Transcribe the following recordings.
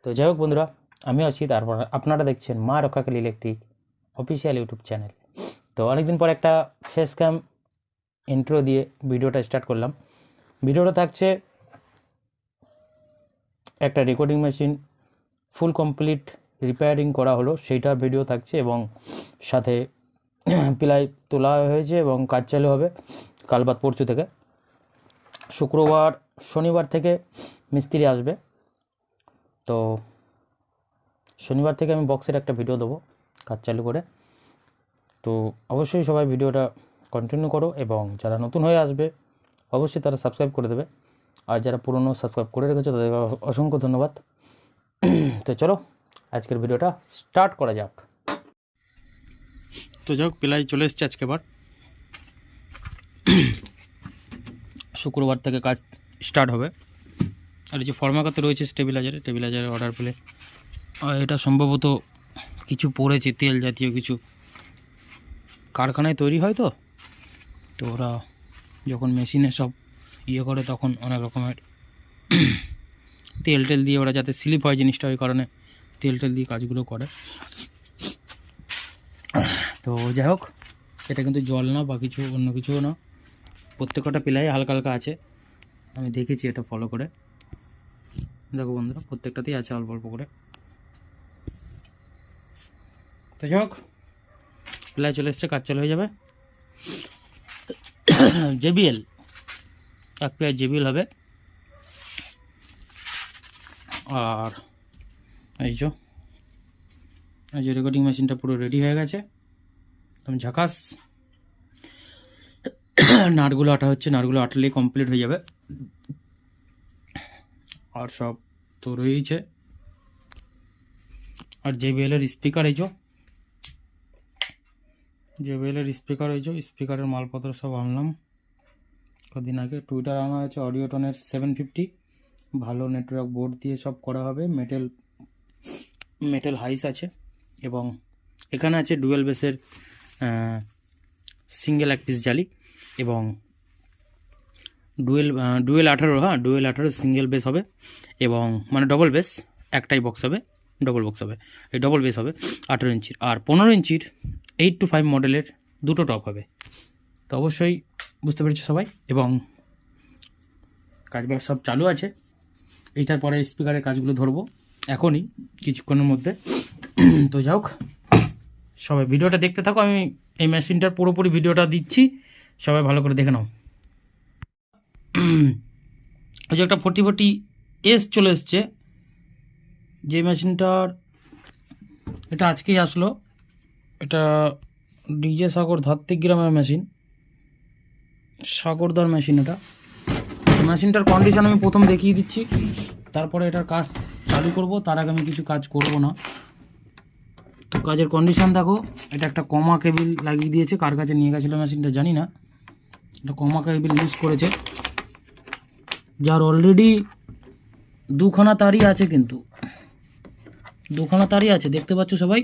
তো যাই হোক বন্ধুরা, আমি আছি, তারপর আপনারা দেখছেন মা Rakshakali electric official YouTube channel. তো অনেকদিন পর একটা ফেস ক্যাম ইন্ট্রো দিয়ে ভিডিওটা স্টার্ট করলাম। ভিডিওটা থাকছে একটা recording machine full complete repairing করা হলো, সেইটার ভিডিও থাকছে এবং সাথে প্লাই তোলা হয়েছে এবং কাজ চালু হবে কাল বাদ পরশু থেকে। শনিবার থেকে মিস্ত্রি আসবে। তো শনিবার থেকে আমি বক্সের একটা ভিডিও দেবো কাজ চালু করে। তো অবশ্যই সবাই ভিডিওটা কন্টিনিউ করো এবং যারা নতুন হয়ে আসবে অবশ্যই তারা সাবস্ক্রাইব করে দেবে, আর যারা পুরনো সাবস্ক্রাইব করে রেখেছো তাদেরকে অসংখ্য ধন্যবাদ। তো চলো আজকের ভিডিওটা স্টার্ট করা যাক। তো যাই হোক, প্লাই চলে এসছে আজকে আবার। শুক্রবার থেকে কাজ স্টার্ট হবে। আর এই যে ফর্মাকাতে রয়েছে স্টেবিলাইজারের অর্ডার পেলে, আর এটা সম্ভবত কিছু পড়েছে, তেল জাতীয় কিছু, কারখানায় তৈরি হয়। তো ওরা যখন মেশিনে সব করে তখন অনেক রকমের তেল দিয়ে ওরা যাতে স্লিপ হয় জিনিসটা, ওই কারণে তেল দিয়ে কাজগুলো করে। তো যাই হোক, এটা কিন্তু জল না বা কিছু অন্য কিছুও না, প্রত্যেকটা প্লাই হালকা হালকা আছে। আমি দেখেছি এটা ফলো করে, দেখো বন্ধুরা, প্রত্যেকটাতেই আছে অল্প অল্প করে। তো যাই হোক, প্লাই চলে এসছে, কাজ চালু হয়ে যাবে। জেবিএল এক প্লাই জেবিএল হবে। আর এই যে রেকর্ডিং মেশিনটা পুরো রেডি হয়ে গেছে, একদম ঝাকাস। নাটগুলো আটা হচ্ছে, নাটগুলো আটলেই কমপ্লিট হয়ে যাবে। আর সব তো রয়েছে। আর জেবিএলের স্পিকার স্পিকারের মালপত্র সব আনলাম কদিন আগে। টুইটার আনা হয়েছে অডিওটনের 750, ভালো নেটওয়ার্ক বোর্ড দিয়ে সব করা হবে। মেটাল হাইস আছে এবং এখানে আছে ডুয়েল বেসের সিঙ্গেল এক পিস জালি এবং ডুয়েল 18, ডুয়েল 18 সিঙ্গেল বেস হবে এবং মানে ডবল বেস, একটাই বক্স হবে, ডবল বক্স হবে, এই ডবল বেস হবে 18 ইঞ্চির। আর 15 ইঞ্চির 825 মডেলের দুটো টপ হবে। তো অবশ্যই বুঝতে পেরেছো সবাই, এবং কাজবাজ সব চালু আছে। এইটার পরে স্পিকারের কাজগুলো ধরবো এখনই কিছুক্ষণের মধ্যে। তো যাই হোক, সবাই ভিডিওটা দেখতে থাকো, আমি এই মেশিনটার পুরোপুরি ভিডিওটা দিচ্ছি, সবাই ভালো করে দেখে নাও। ওই যে একটা 4040S চলে এসছে, যে মেশিনটার, এটা আজকেই আসলো। এটা ডিজে সাগর ধাত্রিগ্রামের মেশিন, সাগরদার মেশিন। এটা মেশিনটার কন্ডিশন আমি প্রথম দেখিয়ে দিচ্ছি, তারপরে এটার কাজ চালু করব। তার আগে আমি কিছু কাজ করব না। তো কাজের কন্ডিশন দেখো, এটা একটা কমা কেবিল লাগিয়ে দিয়েছে, কার কাছে নিয়ে গেছিলো মেশিনটা জানি না। এটা কমা কেবিল ইউজ করেছে, যার অলরেডি দুখানা তারই আছে, কিন্তু দুখানা তারই আছে, দেখতে পাচ্ছ সবাই,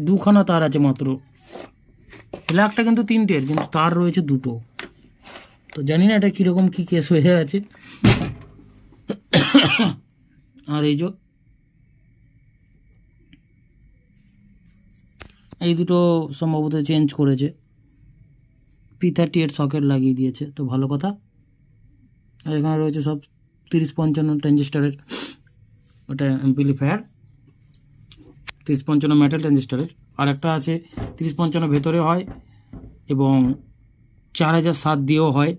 দুখানা তার আছে মাত্র। প্লাগটা কিন্তু 3টের, কিন্তু তার রয়েছে 2টো। তো জানি না এটা কীরকম কী কেস হয়ে আছে। আর এই দুটো সম্ভবত চেঞ্জ করেছে, P38 সকেট লাগিয়ে দিয়েছে, তো ভালো কথা। আর এখানে রয়েছে সব 3055 ট্রানজিস্টারের, ওটা অ্যাম্পলিফায়ার 3055 মেটাল ট্রানজিস্টারের। আর একটা আছে 3055 ভেতরে হয় এবং 4007 দিয়েও হয়।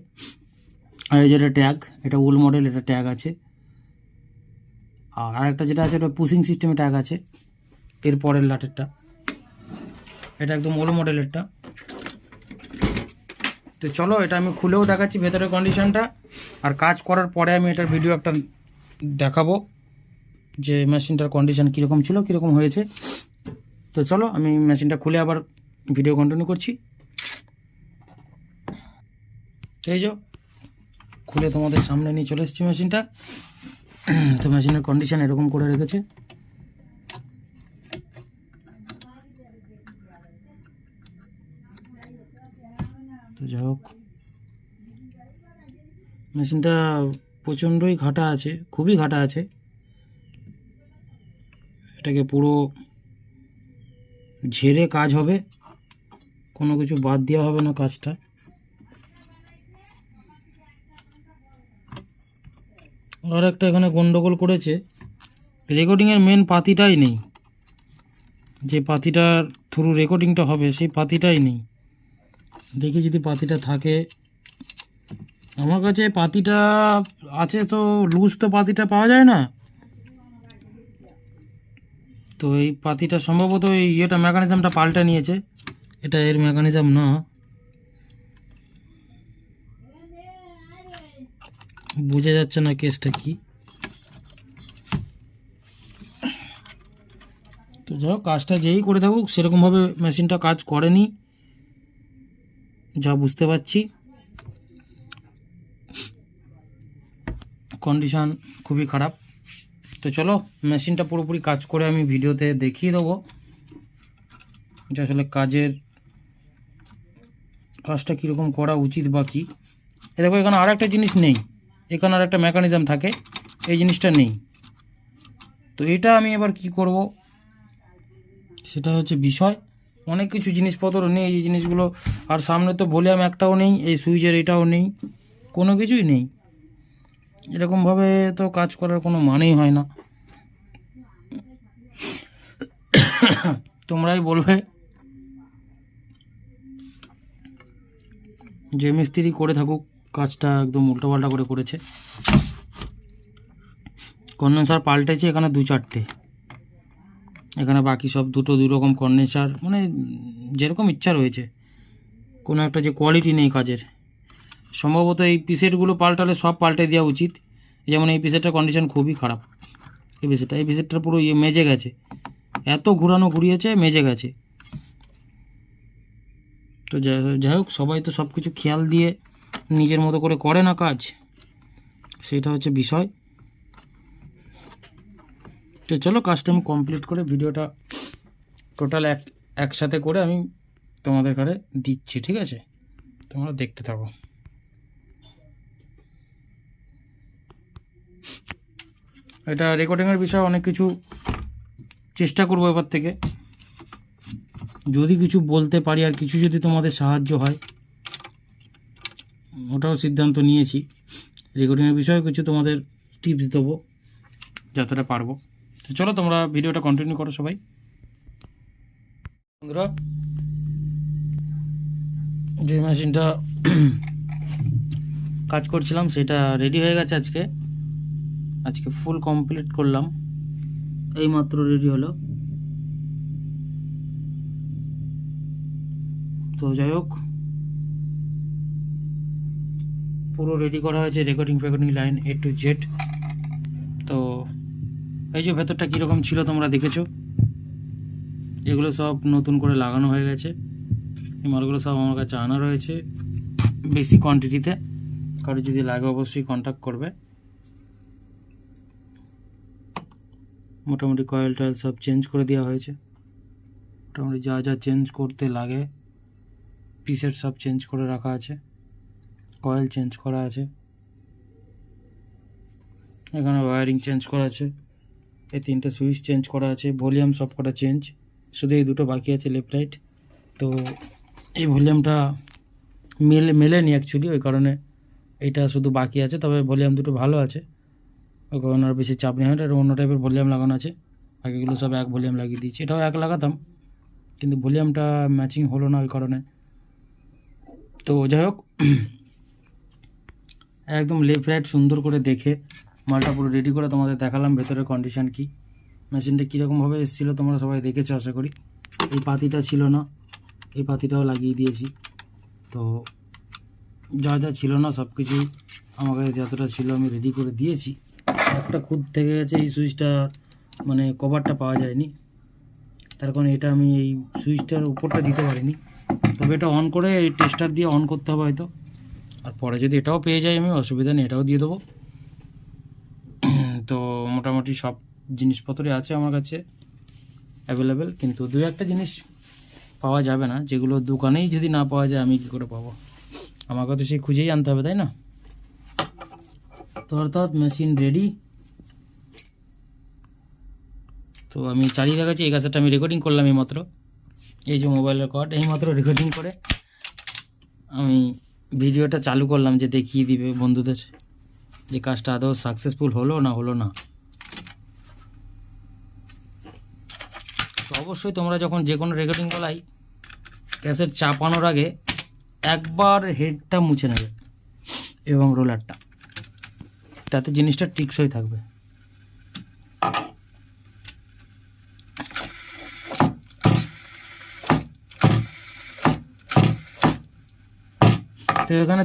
আর এই যেটা ট্যাগ, এটা ওল্ড মডেল, এটা ট্যাগ আছে। আর আরেকটা যেটা আছে, ওটা পুশিং সিস্টেমে ট্যাগ আছে, এর পরের লাটেরটা, এটা একদম ওল্ড মডেলেরটা। তো চলো, এটা আমি খুলেও দেখাচ্ছি ভেতরের কন্ডিশনটা, আর কাজ করার পরে আমি এটার ভিডিও একটা দেখাবো যে মেশিনটার কন্ডিশন কীরকম ছিল, কীরকম হয়েছে। তো চলো, আমি মেশিনটা খুলে আবার ভিডিও কন্টিনিউ করছি। এই যে খুলে তোমাদের সামনে নিয়ে চলে এসেছি মেশিনটা। তো মেশিনের কন্ডিশন এরকম করে রেখেছে। তো যাই হোক, মেশিনটা প্রচণ্ডই ঘাটা আছে, খুবই ঘাটা আছে। এটাকে পুরো ঝেড়ে কাজ হবে, কোনো কিছু বাদ দেওয়া হবে না কাজটা। আর একটা এখানে গন্ডগোল করেছে, রেকর্ডিংয়ের মেন পাতিটাই নেই, যে পাতিটার থ্রু রেকর্ডিংটা হবে সেই পাতিটাই নেই। দেখি যদি পাতিটা থাকে। আমার কাছে পাতিটা আছে, তো লুজ তো পাতিটা পাওয়া যায় না। তো এই পাতিটা সম্ভবত এই ইয়েটা মেকানিজমটা পাল্টে নিয়েছে, এটা এর মেকানিজম না। বোঝা যাচ্ছে না কেসটা কি। তো যাই হোক, কাজটা যেই করে থাকুক সেরকমভাবে মেশিনটা কাজ করেনি, যা বুঝতে পারছি। কন্ডিশন খুবই খারাপ। তো চলো মেশিনটা পুরোপুরি কাজ করে আমি ভিডিওতে দেখিয়ে দেবো যে আসলে কাজটা কীরকম করা উচিত বা কী। দেখো এখানে আর একটা জিনিস নেই, এখানে আর একটা মেকানিজম থাকে, এই জিনিসটা নেই। তো এটা আমি এবার কি করব সেটা হচ্ছে বিষয়। অনেক কিছু জিনিসপত্র নেই এই জিনিসগুলো, আর সামনে তো ভলিউম একটাও নেই, এই সুইচের এটাও নেই, কোনো কিছুই নেই। এরকমভাবে তো কাজ করার কোনো মানেই হয় না। তোমরাই বলবে যে মিস্ত্রি করে থাকুক কাজটা একদম উল্টোপাল্টা করে করেছে। কন্ডেন্সার পাল্টেছে এখানে 2-4টে, এখানে বাকি সব দুই রকম কন্ডেন্সার, মানে যেরকম ইচ্ছা রয়েছে, কোনো একটা যে কোয়ালিটি নেই কাজের। সম্ভবত এই পিসেটগুলো পাল্টালে সব পাল্টে দেওয়া উচিত। যেমন এই পিসেটটার কন্ডিশন খুবই খারাপ, এই পিসেটটা পুরো মেজে গেছে, এত ঘুরানো ঘুরিয়েছে মেজে গেছে। তো যাই হোক, সবাই তো সব কিছু খেয়াল দিয়ে নিজের মতো করে করে না কাজ, সেটা হচ্ছে বিষয়। তো চলো কাজটা আমি কমপ্লিট করে ভিডিওটা টোটাল একসাথে করে আমি তোমাদের ঘরে দিচ্ছি, ঠিক আছে? তোমরা দেখতে থাকো। এটা রেকর্ডিংয়ের বিষয়ে অনেক কিছু চেষ্টা করবো এবার থেকে, যদি কিছু বলতে পারি আর কিছু যদি তোমাদের সাহায্য হয়, ওটাও সিদ্ধান্ত নিয়েছি। রেকর্ডিংয়ের বিষয়ে কিছু তোমাদের টিপস দেবো যতটা পারবো। তো চলো তোমরা ভিডিওটা কন্টিনিউ করো সবাই। বন্ধুরা, যে মেশিনটা কাজ করছিলাম সেটা রেডি হয়ে গেছে। আজকে ফুল কমপ্লিট করলাম, এই মাত্র রেডি হলো। তো যাই হোক, পুরো রেডি করা হয়েছে, recording line A to Z। তো এই যে ভেতরটা কীরকম ছিল তোমরা দেখেছো, এগুলো সব নতুন করে লাগানো হয়ে গেছে। এই মালগুলো সব আমার কাছে আনা রয়েছে বেশি কোয়ান্টিটিতে, কারো যদি লাগে অবশ্যই কন্ট্যাক্ট করবে। মোটামুটি কয়েল টয়েল সব চেঞ্জ করে দেওয়া হয়েছে, মোটামুটি যা যা চেঞ্জ করতে লাগে পিসের সব চেঞ্জ করে রাখা আছে, কয়েল চেঞ্জ করা আছে, এখানে ওয়্যারিং চেঞ্জ করা আছে, এই 3টে সুইচ চেঞ্জ করা আছে, ভলিউম সব কটা চেঞ্জ, শুধু এই দুটো বাকি আছে লেফট রাইট। তো এই ভলিউমটা মেলেনি অ্যাকচুয়ালি, ওই কারণে এটা শুধু বাকি আছে। তবে ভলিউম দুটো ভালো আছে, ওই কারণে আর বেশি চাপ নেই। হয় অন্য টাইপের ভলিউম লাগানো আছে, বাকিগুলো সব এক ভলিউম লাগিয়ে দিয়েছি। এটাও এক লাগাতাম, কিন্তু ভলিউমটা ম্যাচিং হলো না ওই কারণে। তো যাই হোক, একদম লেফট রাইট সুন্দর করে দেখে মালটা পুরো রেডি করে তোমাদের দেখালাম ভেতরের কন্ডিশন কি, মেশিনটা কীরকমভাবে এসেছিলো তোমরা সবাই দেখেছো আশা করি। এই পাতিটা ছিল না, এই পাতিটাও লাগিয়ে দিয়েছি। তো যা যা ছিল না সব কিছুই আমার কাছে যতটা ছিল আমি রেডি করে দিয়েছি। একটা খুদ থেকে গেছে, এই সুইচটা মানে কভারটা পাওয়া যায়নি, তার কারণে এটা আমি এই সুইচটার উপরটা দিতে পারিনি। তবে এটা অন করে এই টেস্টার দিয়ে অন করতে হবে হয়তো, আর পরে যদি এটাও পেয়ে যাই আমি, অসুবিধা নেই, এটাও দিয়ে দেবো। তো মোটামুটি সব জিনিসপত্রই আছে আমার কাছে অ্যাভেলেবেল, কিন্তু দু একটা জিনিস পাওয়া যাবে না, যেগুলো দোকানেই যদি না পাওয়া যায় আমি কী করে পাবো? আমাকে তো সেই খুঁজেই আনতে হবে, তাই না? তো তো অর্থাৎ মেশিন রেডি। তো আমি চালিয়ে দেখাচ্ছি। এই কাজটা আমি রেকর্ডিং করলাম এইমাত্র, এই যে মোবাইলের কর্ড, এইমাত্র রেকর্ডিং করে আমি ভিডিওটা চালু করলাম যে দেখিয়ে দিবে বন্ধুদের যে কাজটা আদৌ সাকসেসফুল হলো না। তো অবশ্যই তোমরা যখন যে কোনো রেকর্ডিং গলায় ক্যাসেট চাপানোর আগে একবার হেডটা মুছে নেবে এবং রোলারটা, তাতে জিনিসটা টিকসই থাকবে। তো এখানে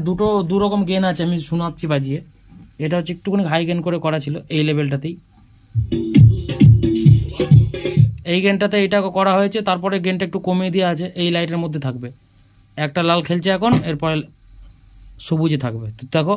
দু রকম গেন আছে, আমি শোনাচ্ছি বাজিয়ে। এটা হচ্ছে একটুখানি হাই গেন করে করা ছিল এই লেভেলটাতেই, এই গেনটাতে এটা করা হয়েছে। তারপরে গেনটা একটু কমিয়ে দেওয়া আছে, এই লাইটের মধ্যে থাকবে। একটা লাল খেলছে এখন, এরপরে সবুজে থাকবে। তো দেখো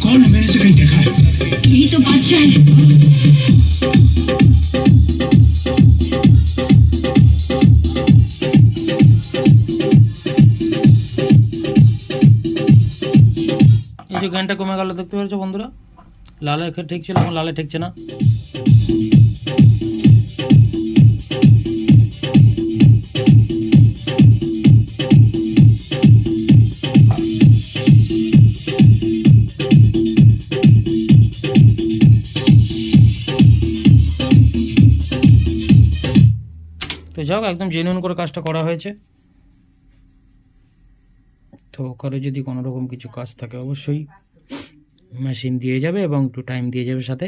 कौन है? मैंने इसे कहीं देखा है। यही तो बादशाह है। এই যে গানটা কমে গেল, দেখতে পেরেছো বন্ধুরা? লালে ঠিক ছিল, এখন লালে ঠেকছে না। তো যাও, একদম জেনুইন করে কাজটা করা হয়েছে। তো কারো যদি কোনো রকম কিছু কাজ থাকে অবশ্যই মেশিন দিয়ে যাবে এবং একটু টাইম দিয়ে যাবে, সাথে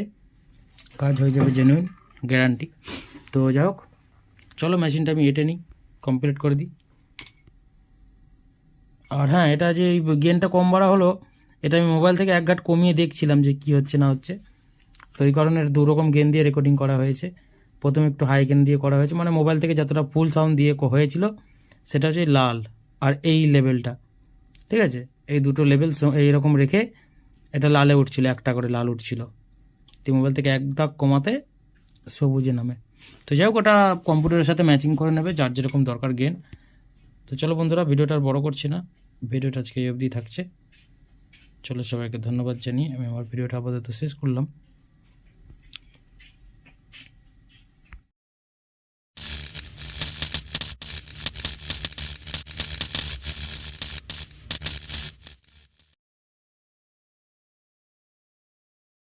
কাজ হয়ে যাবে জেনুইন, গ্যারান্টি। তো যাই হোক, চলো মেশিনটা আমি এঁটে নিই, কমপ্লিট করে দিই। আর হ্যাঁ, এটা যে এই গেনটা কম বাড়া হলো, এটা আমি মোবাইল থেকে এক ঘাট কমিয়ে দেখছিলাম যে কি হচ্ছে না হচ্ছে। তো এই কারণে দু রকম গেন দিয়ে রেকর্ডিং করা হয়েছে। প্রথমে একটু হাই গেন দিয়ে করা হয়েছে, মানে মোবাইল থেকে যতটা ফুল সাউন্ড দিয়ে হয়েছিল সেটা হচ্ছে লাল আর এই লেভেলটা, ঠিক আছে? এই দুটো লেভেল এইরকম রেখে এটা লালে উঠছিল, একটা করে লাল উঠছিল। তো মোবাইল থেকে এক দাগ কমাতে সবুজে নামে। তো যাই হোক, ওটা কম্পিউটারের সাথে ম্যাচিং করে নেবে যার যেরকম দরকার গেন। তো চলো বন্ধুরা, ভিডিওটা আর বড় করছি না, ভিডিওটা আজকে এই অবধি থাকছে। চলো, সবাইকে ধন্যবাদ জানিয়ে আমি আমার ভিডিওটা আপাতত শেষ করলাম।